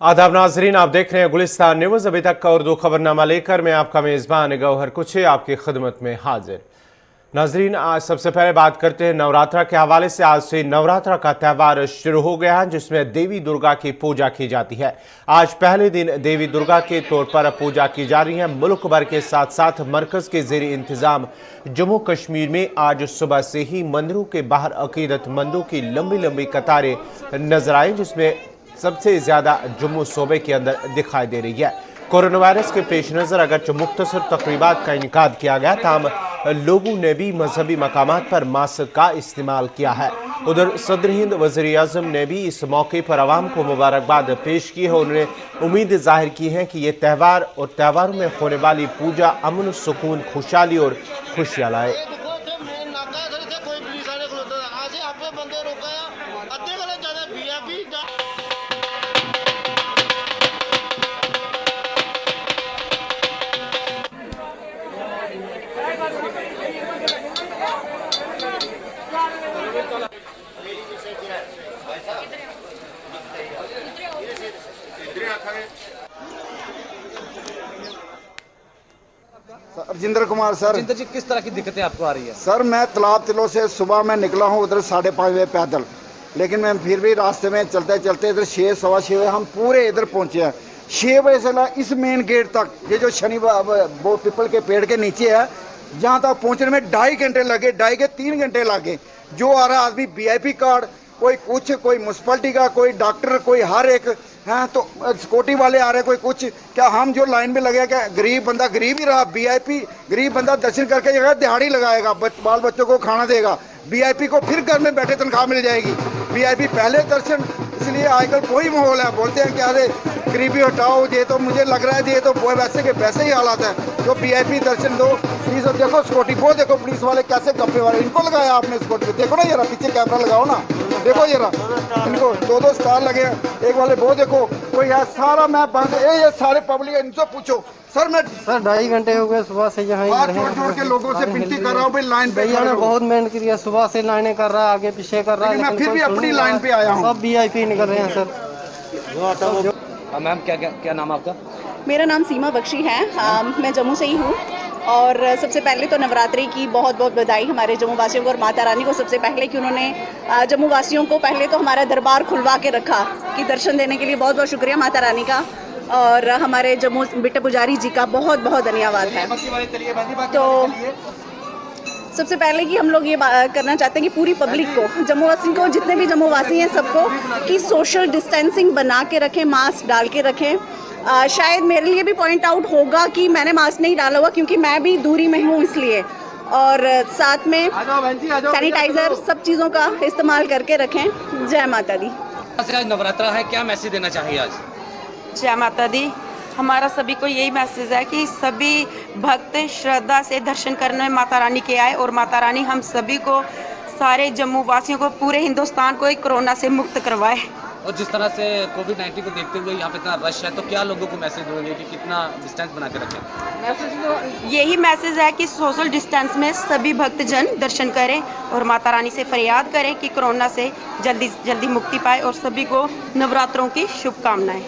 आदाब नाजरीन, आप देख रहे हैं गुलिस्तान न्यूज। अभी तक का उर्दू खबरनामा लेकर मैं आपका मेज़बान गौहर कुछे आपकी खिदमत में हाजिर। नाजरीन, आज सबसे पहले बात करते हैं नवरात्रा के हवाले से। आज से नवरात्रा का त्यौहार शुरू हो गया है, जिसमें देवी दुर्गा की पूजा की जाती है। आज पहले दिन देवी दुर्गा के तौर पर पूजा की जा रही है। मुल्क भर के साथ साथ मरकज के जेर इंतजाम जम्मू कश्मीर में आज सुबह से ही मंदिरों के बाहर अकीदतमंदों की लंबी लंबी कतारें नजर आई, जिसमें सबसे ज्यादा जम्मू सूबे के अंदर दिखाई दे रही है। कोरोना वायरस के पेश नज़र अगरचे मुख्तसर तकरीबात का इनकाद किया गया, ताहम लोगों ने भी मजहबी मकामात पर मास्क का इस्तेमाल किया है। उधर सदर हिंद वज़ीर आज़म ने भी इस मौके पर आवाम को मुबारकबाद पेश की है। उन्होंने उम्मीद जाहिर की है कि ये त्यौहार और त्योहारों में होने वाली पूजा अमन, सुकून, खुशहाली और खुशियाँ लाए। रजिंदर कुमार सर। रजिंदर जी, किस तरह की दिक्कतें आपको आ रही है? सर मैं तालाब तिलों से सुबह मैं निकला हूँ उधर 5:30 बजे पैदल, लेकिन मैं फिर भी रास्ते में चलते चलते इधर 6 सवा 6 बजे हम पूरे इधर पहुँचे हैं। 6 बजे से इस मेन गेट तक, ये जो शनि वो पीपल के पेड़ के नीचे है, जहाँ तक पहुँचने में 2.5 घंटे लगे, 2.5 के 3 घंटे लगे। जो आ रहा आदमी VIP कार्ड, कोई कुछ, कोई म्यूनसिपलिटी का, कोई डॉक्टर, कोई हर एक हैं, तो सिक्योरिटी वाले आ रहे, कोई कुछ। क्या हम जो लाइन में लगे, क्या गरीब बंदा गरीब ही रहा? VIP गरीब बंदा दर्शन करके जगह दिहाड़ी लगाएगा, बाल बच्चों को खाना देगा। VIP को फिर घर में बैठे तनख्वाह मिल जाएगी। VIP पहले दर्शन, इसलिए आजकल कोई माहौल है, बोलते हैं क्या अरे गरीबी हटाओ, ये तो मुझे लग रहा है ये तो वैसे के वैसे ही हालात है। तो VIP दर्शन दो प्लीज। और देखो सिक्योरिटी वो देखो, पुलिस वाले कैसे गप्पे वाले, इनको लगाया आपने सिक्योरिटी, देखो ना जरा पीछे कैमरा लगाओ ना, देखो जरा इनको 2-2 स्टार लगे हैं। एक वाले वो देखो, कोई है सारा मैप बंद, ये सारे पब्लिक है, इनसे पूछो। सर मैं 2.5 घंटे हो गए सुबह से यहाँ हाथ जोड़ के लोगों से विनती कर रहा हूँ भाई लाइन पे भैया ने बहुत मेहनत की है, सुबह से लाइनें कर रहा है, आगे पीछे कर रहा है, मैं फिर भी अपनी लाइन पे आया हूँ। सब VIP निकल रहे हैं सर। मैम, क्या नाम आपका? मेरा नाम सीमा बख्शी है। मैं जम्मू से ही हूँ। और सबसे पहले तो नवरात्रि की बहुत बहुत बधाई हमारे जम्मू वासियों को और माता रानी को सबसे पहले कि उन्होंने जम्मू वासियों को पहले तो हमारा दरबार खुलवा के रखा, कि दर्शन देने के लिए बहुत बहुत शुक्रिया माता रानी का, और हमारे जम्मू बिट्टे पुजारी जी का बहुत बहुत धन्यवाद है। तो सबसे पहले कि हम लोग ये करना चाहते हैं कि पूरी पब्लिक को, जम्मू वासी को, जितने भी जम्मू वासी हैं सबको, कि सोशल डिस्टेंसिंग बना के रखें, मास्क डाल के रखें। शायद मेरे लिए भी पॉइंट आउट होगा कि मैंने मास्क नहीं डाला हुआ, क्योंकि मैं भी दूरी में हूँ इसलिए। और साथ में सैनिटाइजर, सब चीज़ों का इस्तेमाल करके रखें। जय माता दी। आज नवरात्रा है, क्या मैसेज देना चाहिए आज? जय माता दी। हमारा सभी को यही मैसेज है कि सभी भक्त श्रद्धा से दर्शन करने माता रानी के आए, और माता रानी हम सभी को, सारे जम्मू वासियों को, पूरे हिंदुस्तान को कोरोना से मुक्त करवाए। और जिस तरह से कोविड-19 को देखते हुए यहाँ पे इतना रश है, तो क्या लोगों को मैसेज दोगे कि कितना डिस्टेंस बना के रखें? मैसेज तो यही मैसेज है कि सोशल डिस्टेंस में सभी भक्तजन दर्शन करें और माता रानी से फरियाद करें कि कोरोना से जल्दी जल्दी मुक्ति पाए, और सभी को नवरात्रों की शुभकामनाएं।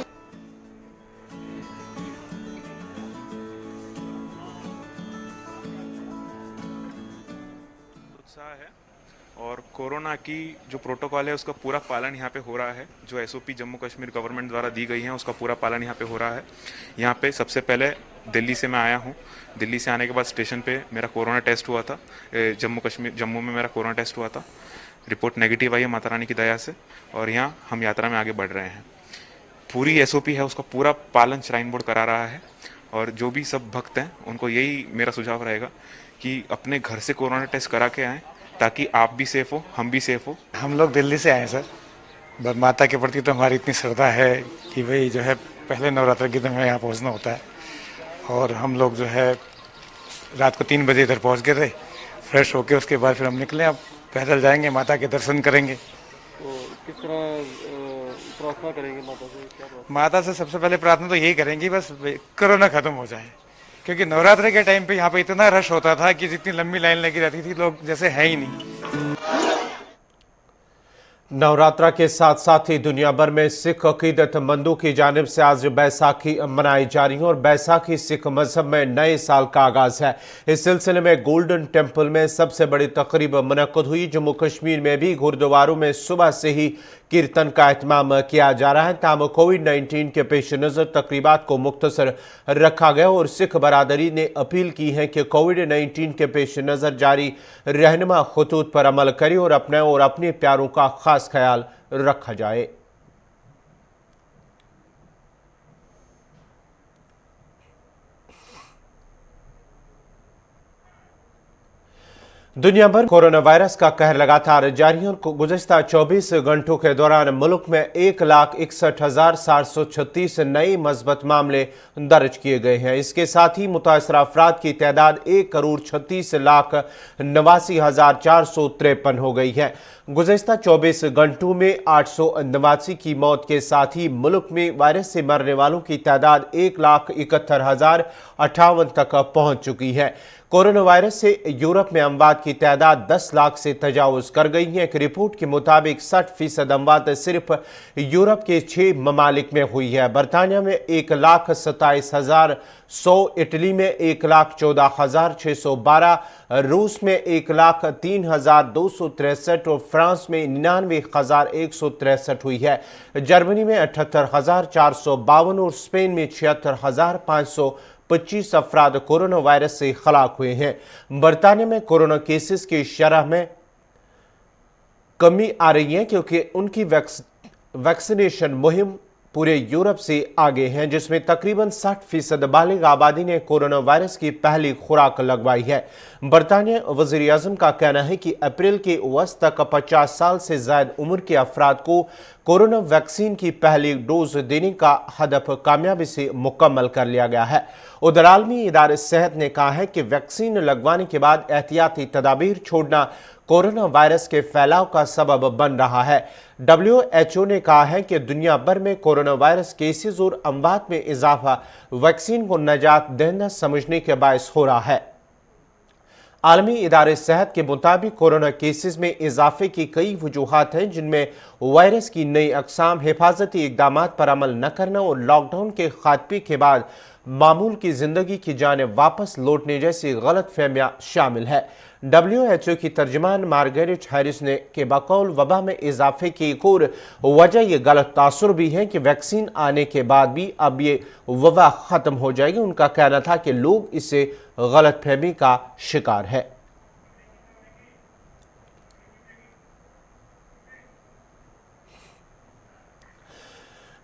है और कोरोना की जो प्रोटोकॉल है उसका पूरा पालन यहाँ पे हो रहा है। जो SOP जम्मू कश्मीर गवर्नमेंट द्वारा दी गई है उसका पूरा पालन यहाँ पे हो रहा है। यहाँ पे सबसे पहले दिल्ली से मैं आया हूँ। दिल्ली से आने के बाद स्टेशन पे मेरा कोरोना टेस्ट हुआ था। जम्मू में मेरा कोरोना टेस्ट हुआ था, रिपोर्ट नेगेटिव आई है माता रानी की दया से, और यहाँ हम यात्रा में आगे बढ़ रहे हैं। पूरी SOP है उसका पूरा पालन श्राइन बोर्ड करा रहा है। और जो भी सब भक्त हैं उनको यही मेरा सुझाव रहेगा कि अपने घर से कोरोना टेस्ट करा के आएँ, ताकि आप भी सेफ हो, हम भी सेफ हो। हम लोग दिल्ली से आए सर। माता के प्रति तो हमारी इतनी श्रद्धा है कि भाई जो है पहले नवरात्र के दिन हमें यहाँ पहुँचना होता है। और हम लोग जो है रात को 3 बजे इधर पहुँच गए थे, फ्रेश होके उसके बाद फिर हम निकले। अब पैदल जाएंगे, माता के दर्शन करेंगे। तो किस तरह प्रार्थना करेंगे माता से? क्या माता से सबसे पहले प्रार्थना तो यही करेंगे बस कोरोना खत्म हो जाए, क्योंकि नवरात्रि के टाइम पे यहाँ पे इतना रश होता था कि जितनी लंबी लाइन लगी रहती थी, लोग जैसे है ही नहीं। नवरात्रा के साथ साथ ही दुनिया भर में सिख अकीदतमंदों की जानिब से आज बैसाखी मनाई जा रही है और बैसाखी सिख मजहब में नए साल का आगाज है। इस सिलसिले में गोल्डन टेम्पल में सबसे बड़ी तकरीब मुनक्कद हुई। जम्मू कश्मीर में भी गुरुद्वारों में सुबह से ही कीर्तन का एहतमाम किया जा रहा है। ताम कोविड-19 के पेश नज़र तकरीबात को मुख्तसर रखा गया और सिख बरादरी ने अपील की है कि कोविड-19 के पेश नज़र जारी रहनुमा खतूत पर अमल करें और अपने प्यारों का खास ख्याल रखा जाए। दुनिया भर कोरोना वायरस का कहर लगातार जारी है और गुज़श्ता 24 घंटों के दौरान मुल्क में 1,61,736 नए मस्बत मामले दर्ज किए गए हैं। इसके साथ ही मुतासरा अफराद की तादाद 1,36,89,453 हो गई है। गुज़श्ता 24 घंटों में 889 की मौत के साथ ही मुल्क में वायरस से मरने वालों की तादाद 1,71,058 तक पहुंच चुकी है। कोरोना वायरस से यूरोप में अमवात की तादाद 10 लाख से तजावुज कर गई है। एक रिपोर्ट के मुताबिक 60% अमवात सिर्फ यूरोप के 6 ममालिक में हुई है। बरतानिया में 1,27,100, इटली में 1,14,612, रूस में 1,03,263 और फ्रांस में 99,163 हुई है। जर्मनी में 78,452 और स्पेन में 76,525 अफराद कोरोना वायरस से हलाक हुए हैं। बरतानिया में कोरोना केसेस की शरह में कमी आ रही है क्योंकि उनकी वैक्सीनेशन मुहिम पूरे यूरोप से आगे हैं, जिसमें तकरीबन 60% बालिग आबादी ने कोरोना वायरस की पहली खुराक लगवाई है। बरतानिया वज़ीर आज़म का कहना है कि अप्रैल के वस्त तक 50 साल से ज़ायद उम्र के अफराद को कोरोना वैक्सीन की पहली डोज देने का हदफ कामयाबी से मुकम्मल कर लिया गया है। उधर आलमी इदारे सेहत ने कहा है कि वैक्सीन लगवाने के बाद एहतियाती तदाबीर छोड़ना कोरोना वायरस के फैलाव का सबब बन रहा है। WHO ने कहा है कि दुनिया भर में कोरोना वायरस केसेस और अमवात में इजाफा वैक्सीन को नजात दहिंदा समझने के बायस हो रहा है। आलमी इदारे सेहत के मुताबिक कोरोना केसेस में इजाफे की कई वजूहात हैं, जिनमें वायरस की नई अकसाम, हिफाजती इकदाम पर अमल न करना और लॉकडाउन के खात्मे के बाद मामूल की जिंदगी की जानिब वापस लौटने जैसी गलत फहमियां शामिल है। WHO की तर्जमान मार्गरेट हैरिस ने के बकौल वबा में इजाफे की एक और वजह यह गलत तासुर भी है कि वैक्सीन आने के बाद भी अब ये वबा ख़त्म हो जाएगी। उनका कहना था कि लोग इससे गलत फहमी का शिकार है।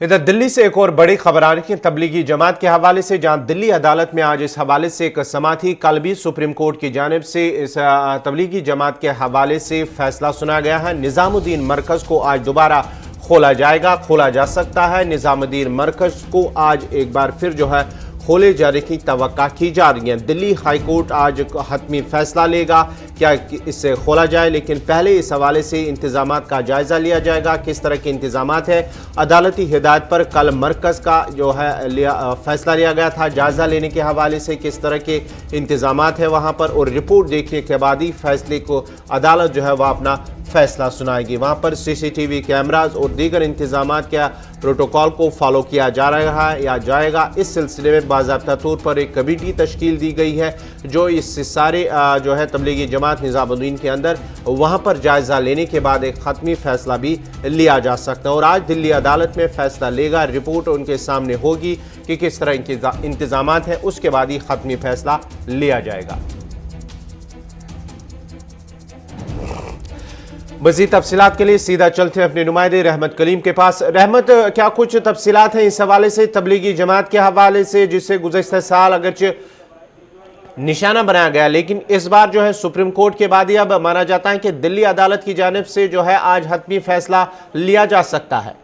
इधर दिल्ली से एक और बड़ी खबर आ रही है तबलीगी जमात के हवाले से, जहां दिल्ली अदालत में आज इस हवाले से एक समाअत थी। कल भी सुप्रीम कोर्ट की जानिब से इस तबलीगी जमात के हवाले से फैसला सुना गया है। निज़ामुद्दीन मरकज़ को आज दोबारा खोला जा सकता है। निज़ामुद्दीन मरकज़ को आज एक बार फिर जो है खोले जाने की तवक्का की जा रही है। दिल्ली हाई कोर्ट आज हतमी फैसला लेगा क्या इससे खोला जाए, लेकिन पहले इस हवाले से इंतजामात का जायज़ा लिया जाएगा। किस तरह के इंतजामात है, अदालती हिदायत पर कल मरकज़ का जो है फैसला लिया गया था। जायज़ा लेने के हवाले से किस तरह के इंतजामात है वहाँ पर, और रिपोर्ट देखने के बाद ही फैसले को अदालत जो है वह अपना फैसला सुनाएगी। वहाँ पर CCTV कैमराज और दीगर इंतजामात के प्रोटोकॉल को फॉलो किया जा रहा है या जाएगा। इस सिलसिले में बाज़ाब्ता तौर पर एक कमेटी तश्कील दी गई है जो इस सारे जो है तबलीगी जमात निज़ामुद्दीन के अंदर वहाँ पर जायज़ा लेने के बाद एक ख़त्मी फैसला भी लिया जा सकता है। और आज दिल्ली अदालत में फैसला लेगा, रिपोर्ट उनके सामने होगी कि किस तरह इंतजामात हैं, उसके बाद ही ख़त्मी फैसला लिया जाएगा। मज़ीद तफसीलात के लिए सीधा चलते हैं अपने नुमाइंदे रहमत कलीम के पास। रहमत, क्या कुछ तफसीलात हैं इस हवाले से तबलीगी जमात के हवाले से, जिससे गुज़श्ता साल अगरचे निशाना बनाया गया, लेकिन इस बार जो है सुप्रीम कोर्ट के बाद ही अब माना जाता है कि दिल्ली अदालत की जानिब से जो है आज हतमी फैसला लिया जा सकता है।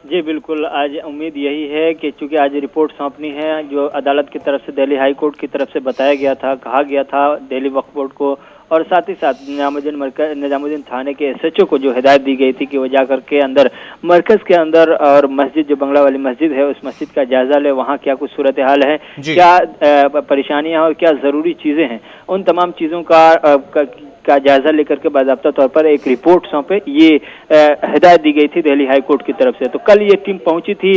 जी बिल्कुल, आज उम्मीद यही है कि चूंकि आज रिपोर्ट सौंपनी है जो अदालत की तरफ से दिल्ली हाई कोर्ट की तरफ से बताया गया था, कहा गया था दिल्ली वक्फ बोर्ड को और साथ ही साथ निजामुद्दीन थाने के SHO को जो हिदायत दी गई थी कि वो जाकर के अंदर मरकज़ के अंदर और मस्जिद जो बंगला वाली मस्जिद है उस मस्जिद का जायजा ले, वहाँ क्या कुछ सूरत हाल है, क्या परेशानियाँ और क्या ज़रूरी चीज़ें हैं, उन तमाम चीज़ों का जायजा लेकर के बाकायदा तौर पर एक रिपोर्ट सौंपे, ये हिदायत दी गई थी दिल्ली हाई कोर्ट की तरफ से। तो कल ये टीम पहुंची थी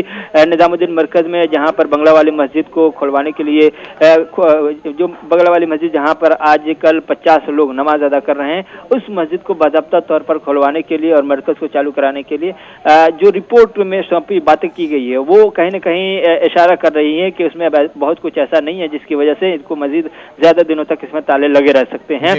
निजामुद्दीन मरकज में, जहां पर बंगला वाली मस्जिद को खुलवाने के लिए, जो बंगला वाली मस्जिद जहां पर आज कल 50 लोग नमाज अदा कर रहे हैं, उस मस्जिद को बाकायदा तौर पर खुलवाने के लिए और मरकज को चालू कराने के लिए जो रिपोर्ट में सौंपी बातें की गई है, वो कहीं न कहीं इशारा कर रही है कि उसमें बहुत कुछ ऐसा नहीं है जिसकी वजह से इनको मजीद ज्यादा दिनों तक इसमें ताले लगे रह सकते हैं।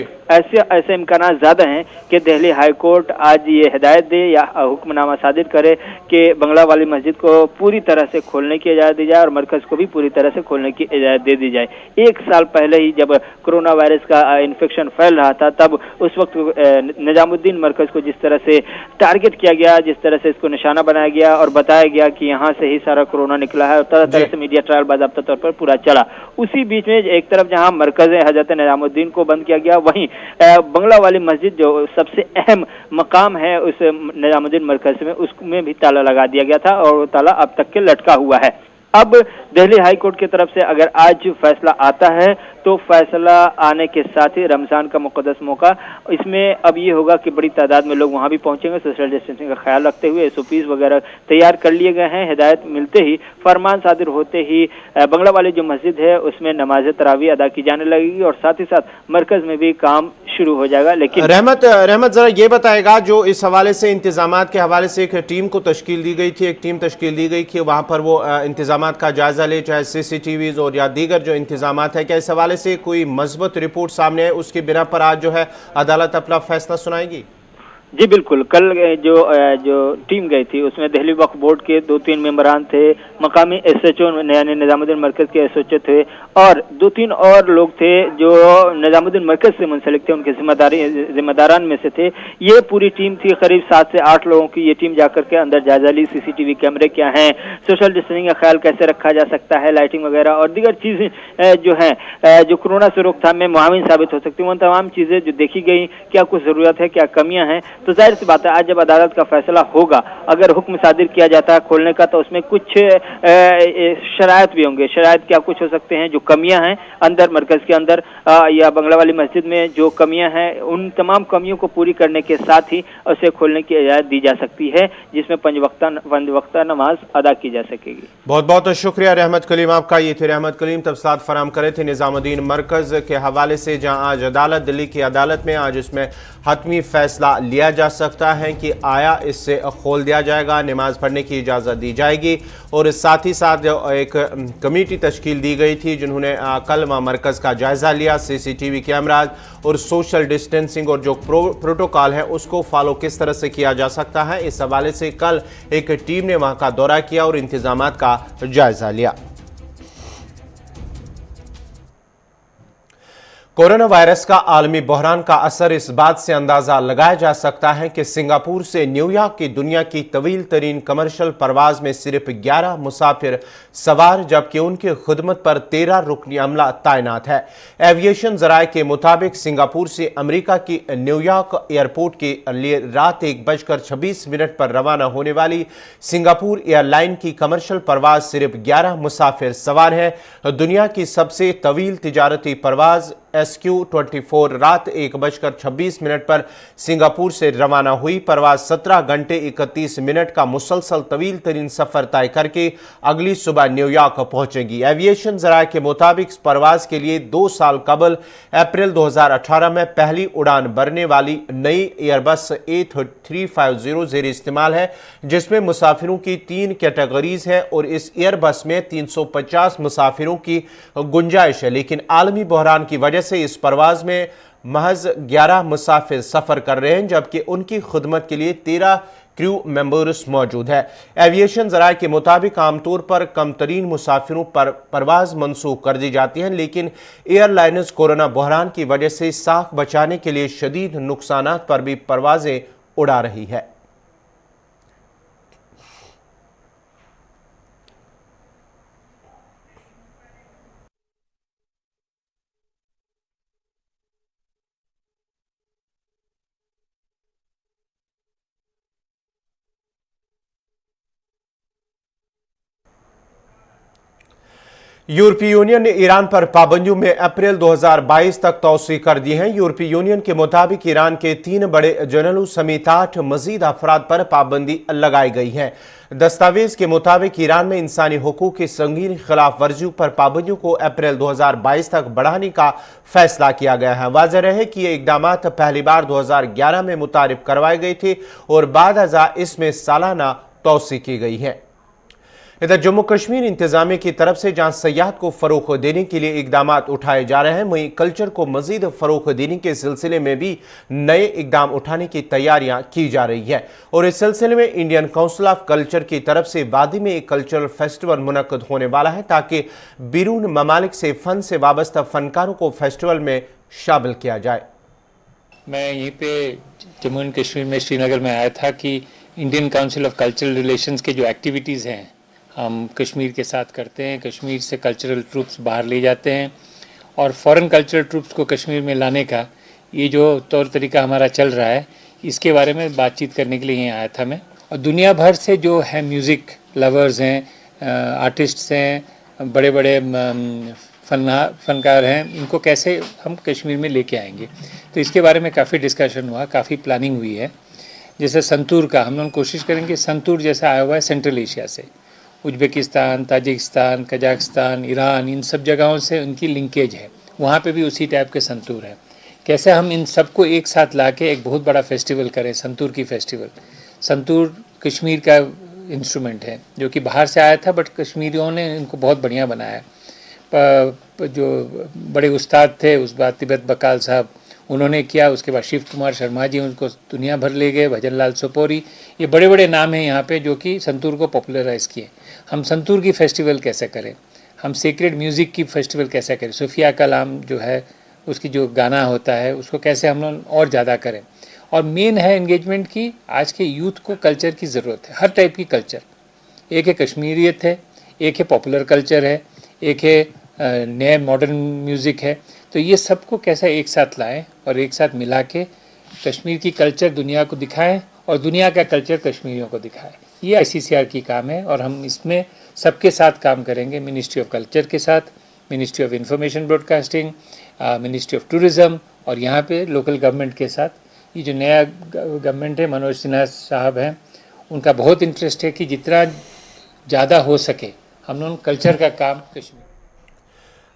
ऐसे इम्कान ज्यादा हैं कि दिल्ली हाई कोर्ट आज ये हिदायत दे या हुक्मनामा सादिर करे कि बंगला वाली मस्जिद को पूरी तरह से खोलने की इजाजत दी जाए और मरकज को भी पूरी तरह से खोलने की इजाजत दे दी जाए। 1 साल पहले ही जब कोरोना वायरस का इन्फेक्शन फैल रहा था, तब उस वक्त निजामुद्दीन मरकज को जिस तरह से टारगेट किया गया, जिस तरह से इसको निशाना बनाया गया और बताया गया कि यहाँ से ही सारा कोरोना निकला है, और तरह तरह से मीडिया ट्रायल बाकायदा तौर पर पूरा चला। उसी बीच में एक तरफ जहाँ मरकज हजरत निजामुद्दीन को बंद किया गया, वहीं बंगला वाली मस्जिद जो सबसे अहम मकाम है उस निजामुद्दीन मरकज में, उसमें भी ताला लगा दिया गया था और वो ताला अब तक के लटका हुआ है। अब दिल्ली हाई कोर्ट की तरफ से अगर आज फैसला आता है तो फैसला आने के साथ ही रमजान का मुकद्दस मौका, इसमें अब ये होगा कि बड़ी तादाद में लोग वहां भी पहुंचेंगे। सोशल डिस्टेंसिंग का ख्याल रखते हुए SOPs वगैरह तैयार कर लिए गए हैं। हिदायत मिलते ही, फरमान सादिर होते ही बंगला वाली जो मस्जिद है उसमें नमाज तरावी अदा की जाने लगेगी और साथ ही साथ मरकज में भी काम शुरू हो जाएगा। लेकिन रहमत जरा ये बताएगा, जो इस हवाले से इंतजामात के हवाले से एक टीम को तश्कील दी गई थी, एक टीम तश्कील दी गई कि वहां पर वो इंतजामात का जायजा ले, चाहे CCTVs और या दीगर जो इंतजामात है, क्या इस हवाले से कोई मजबूत रिपोर्ट सामने है, उसकी बिना पर आज जो है अदालत अपना फैसला सुनाएगी? जी बिल्कुल, कल जो टीम गई थी उसमें दिल्ली वक्फ बोर्ड के 2-3 मेंबरान थे, मकामी SHO यानी निजामुद्दीन मरकज के SHO थे और 2-3 और लोग थे जो निजामुद्दीन मरकज से मुंसलिक थे, उनके जिम्मेदारान में से थे। ये पूरी टीम थी, करीब 7 से 8 लोगों की ये टीम जाकर के अंदर जायजा ली, CCTV कैमरे क्या हैं, सोशल डिस्टेंसिंग का ख्याल कैसे रखा जा सकता है, लाइटिंग वगैरह और दीगर चीजें जो हैं जो कोरोना से रोकथाम में मुआविन साबित हो सकती हैं, उन तमाम चीजें जो देखी गई, क्या कुछ जरूरत है, क्या कमियां हैं। तो जाहिर सी बात है आज जब अदालत का फैसला होगा, अगर हुक्म सादिर किया जाता है खोलने का, तो उसमें कुछ शरायत भी होंगे। शरायत क्या कुछ हो सकते हैं, जो कमियां हैं अंदर मरकज के अंदर या बंगला वाली मस्जिद में जो कमियां हैं, उन तमाम कमियों को पूरी करने के साथ ही उसे खोलने की इजाजत दी जा सकती है, जिसमें 5 वक्ता नमाज अदा की जा सकेगी। बहुत बहुत शुक्रिया रहमत कलीम आपका। ये थे रहमत कलीम, तफसीलात फराम करे थे निजामुद्दीन मरकज के हवाले से, जहाँ आज अदालत, दिल्ली की अदालत में आज इसमें हतमी फैसला लिया जा सकता है कि आया इससे खोल दिया जाएगा, नमाज पढ़ने की इजाज़त दी जाएगी। और साथ ही साथ एक कमेटी तश्कील दी गई थी जिन्होंने कल मरकज़ का जायज़ा लिया, CCTV कैमराज और सोशल डिस्टेंसिंग और जो प्रोटोकॉल है उसको फॉलो किस तरह से किया जा सकता है, इस हवाले से कल एक टीम ने वहाँ का दौरा किया और इंतजामात का जायज़ा लिया। कोरोना वायरस का आलमी बहरान का असर इस बात से अंदाजा लगाया जा सकता है कि सिंगापुर से न्यूयॉर्क की दुनिया की तवील तरीन कमर्शियल परवाज में सिर्फ 11 मुसाफिर सवार, जबकि उनकी खिदमत पर 13 रुकनी अमला तैनात है। एविएशन जराये के मुताबिक सिंगापुर से अमेरिका की न्यूयॉर्क एयरपोर्ट के लिए रात 1:26 पर रवाना होने वाली सिंगापुर एयरलाइन की कमर्शियल परवाज सिर्फ 11 मुसाफिर सवार है। दुनिया की सबसे तवील तिजारती परवाज SQ-24 रात 1:26 पर सिंगापुर से रवाना हुई। परवाज 17 घंटे 31 मिनट का मुसलसल तवील तरीन सफर तय करके अगली सुबह न्यूयॉर्क पहुंचेगी। एविएशन जराये के मुताबिक इस परवाज के लिए 2 साल कबल अप्रैल 2018 में पहली उड़ान भरने वाली नई एयरबस A350 जेर इस्तेमाल है, जिसमें मुसाफिरों की 3 कैटेगरीज हैं और इस एयरबस में 350 मुसाफिरों की गुंजाइश है। लेकिन आलमी बहरान की वजह से इस परवाज में महज 11 मुसाफिर सफर कर रहे हैं, जबकि उनकी खिदमत के लिए 13 क्रू मेंबर्स मौजूद है। एविएशन जराये के मुताबिक आमतौर पर कम तरीन मुसाफिरों पर परवाज मनसूख कर दी जाती हैं, लेकिन एयरलाइनर्स कोरोना बहरान की वजह से साख बचाने के लिए शदीद नुकसानात पर भी परवाजें उड़ा रही है। यूरोपीय यूनियन ने ईरान पर पाबंदियों में अप्रैल 2022 तक तौसी कर दी है। यूरोपीय यूनियन के मुताबिक ईरान के 3 बड़े जनरलों समेत 8 मजीद अफराद पर पाबंदी लगाई गई है। दस्तावेज के मुताबिक ईरान में इंसानी हुकूक की संगीन खिलाफ वर्जियों पर पाबंदियों को अप्रैल 2022 तक बढ़ाने का फैसला किया गया है। वाज़ेह रहे कि ये इकदाम पहली बार 2011 में मुतारिफ करवाए गए थे और बाद इसमें सालाना तौसी की गई है। इधर जम्मू कश्मीर इंतजामिया की तरफ से जहां सयाहत को फरोग देने के लिए इकदाम उठाए जा रहे हैं, वहीं कल्चर को मजीद फरोग देने के सिलसिले में भी नए इकदाम उठाने की तैयारियां की जा रही है। और इस सिलसिले में इंडियन काउंसिल ऑफ कल्चर की तरफ से वादी में एक कल्चरल फेस्टिवल मुनक्कद होने वाला है, ताकि बैरून ममालिक से फन से वाबस्ता फनकारों को फेस्टिवल में शामिल किया जाए। मैं यहीं पे जम्मू एंड कश्मीर में श्रीनगर में आया था कि Indian council of cultural relations के जो एक्टिविटीज़ हैं हम कश्मीर के साथ करते हैं। कश्मीर से कल्चरल ट्रूप्स बाहर ले जाते हैं और फॉरेन कल्चरल ट्रूप्स को कश्मीर में लाने का ये जो तौर तरीका हमारा चल रहा है, इसके बारे में बातचीत करने के लिए यहीं आया था मैं। और दुनिया भर से जो है म्यूज़िक लवर्स हैं, आर्टिस्ट्स हैं, बड़े बड़े फनकार हैं, इनको कैसे हम कश्मीर में लेके आएंगे, तो इसके बारे में काफ़ी डिस्कशन हुआ, काफ़ी प्लानिंग हुई है। जैसे संतूर का हम लोग कोशिश करेंगे, संतूर जैसा आया हुआ है सेंट्रल एशिया से, उज़्बेकिस्तान, ताजिकिस्तान, कजाकिस्तान, ईरान, इन सब जगहों से उनकी लिंकेज है, वहाँ पे भी उसी टाइप के संतूर हैं। कैसे हम इन सबको एक साथ लाके एक बहुत बड़ा फेस्टिवल करें, संतूर की फेस्टिवल। संतूर कश्मीर का इंस्ट्रूमेंट है जो कि बाहर से आया था, बट कश्मीरियों ने इनको बहुत बढ़िया बनाया। जो बड़े उस्ताद थे उस बार तिब्बत बकाल साहब, उन्होंने किया। उसके बाद शिव कुमार शर्मा जी उनको दुनिया भर ले गए, भजन लाल सोपोरी, ये बड़े बड़े नाम हैं यहाँ पे जो कि संतूर को पॉपुलराइज़ किए। हम संतूर की फेस्टिवल कैसे करें, हम सेक्रेड म्यूज़िक की फेस्टिवल कैसे करें, सूफिया कलाम जो है उसकी जो गाना होता है उसको कैसे हम लोग और ज़्यादा करें। और मेन है एंगेजमेंट की, आज के यूथ को कल्चर की ज़रूरत है, हर टाइप की कल्चर। एक है कश्मीरियत है, एक है पॉपुलर कल्चर है, एक है नए मॉडर्न म्यूज़िक है। तो ये सबको कैसे एक साथ लाएं और एक साथ मिला के कश्मीर की कल्चर दुनिया को दिखाएं और दुनिया का कल्चर कश्मीरियों को दिखाएं। ये ICCR की काम है और हम इसमें सबके साथ काम करेंगे, मिनिस्ट्री ऑफ कल्चर के साथ, ministry of information broadcasting, ministry of tourism और यहाँ पे लोकल गवर्नमेंट के साथ। ये जो नया गवर्नमेंट है, मनोज सिन्हा साहब हैं, उनका बहुत इंटरेस्ट है कि जितना ज़्यादा हो सके हम लोग कल्चर का काम कश्मीर।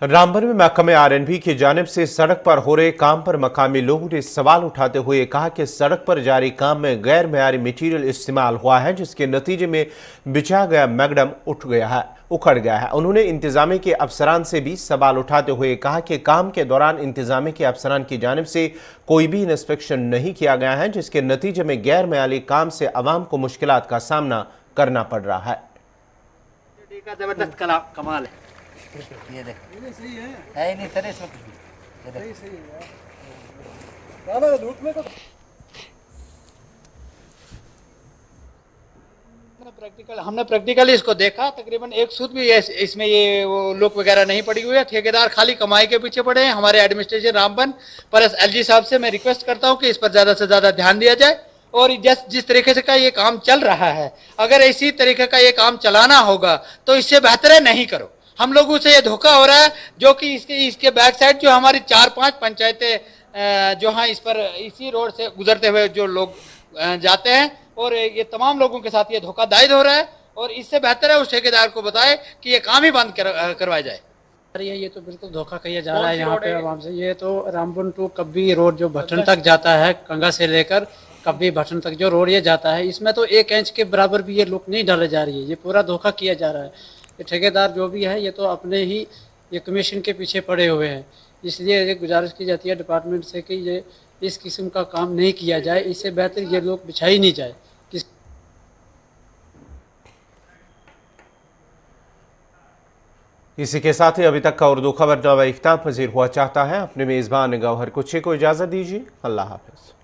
रामबन में महकमे RNB की जानिब से सड़क पर हो रहे काम पर मकामी लोगों ने सवाल उठाते हुए कहा कि सड़क पर जारी काम में गैर मेयारी मटीरियल इस्तेमाल हुआ है, जिसके नतीजे में बिछा गया मैगडम उखड़ गया है। उन्होंने इंतजामिया के अफसरान से भी सवाल उठाते हुए कहा कि काम के दौरान इंतजामिया के अफसरान की जानिब से कोई भी इंस्पेक्शन नहीं किया गया है, जिसके नतीजे में गैर मेयारी काम से अवाम को मुश्किलात का सामना करना पड़ रहा है। जबरदस्त कमाल है, ये देख है नहीं सर, इसमें कुछ भी सही है। हमने प्रैक्टिकली इसको देखा, तकरीबन एक सूत भी इसमें ये वो लुक वगैरह नहीं पड़ी हुई है। ठेकेदार खाली कमाई के पीछे पड़े हैं। हमारे एडमिनिस्ट्रेशन रामबन पर LG साहब से मैं रिक्वेस्ट करता हूं कि इस पर ज़्यादा से ज़्यादा ध्यान दिया जाए। और जिस तरीके से का ये काम चल रहा है, अगर इसी तरीके का ये काम चलाना होगा तो इससे बेहतर है नहीं करो। हम लोगों से ये धोखा हो रहा है, जो कि इसके बैक साइड जो हमारी 4-5 पंचायतें जो हैं, इस पर इसी रोड से गुजरते हुए जो लोग जाते हैं, और ये तमाम लोगों के साथ ये धोखाधड़ी हो रहा है। और इससे बेहतर है उस ठेकेदार को बताए कि ये काम ही बंद करवाया जाए। ये तो बिल्कुल धोखा किया जा रहा है यहाँ पे आवाम से। ये तो रामबन टू कब्बी रोड जो भटन तक जाता है, कंगा से लेकर कब्बी भटन तक जो रोड ये जाता है, इसमें तो 1 इंच के बराबर भी ये लुक नहीं डाले जा रही है। ये पूरा धोखा किया जा रहा है। ये ठेकेदार जो भी है, ये तो अपने ही ये कमीशन के पीछे पड़े हुए हैं। इसलिए ये गुजारिश की जाती है डिपार्टमेंट से कि ये इस किस्म का काम नहीं किया जाए। इससे बेहतर ये लोग बिछाई नहीं जाए। इसी के साथ ही अभी तक का उर्दू खबरनामा इख्तिताम पजीर हुआ चाहता है। अपने मेज़बान गौहर कुछे को इजाज़त दीजिए। अल्लाह हाफ़िज़।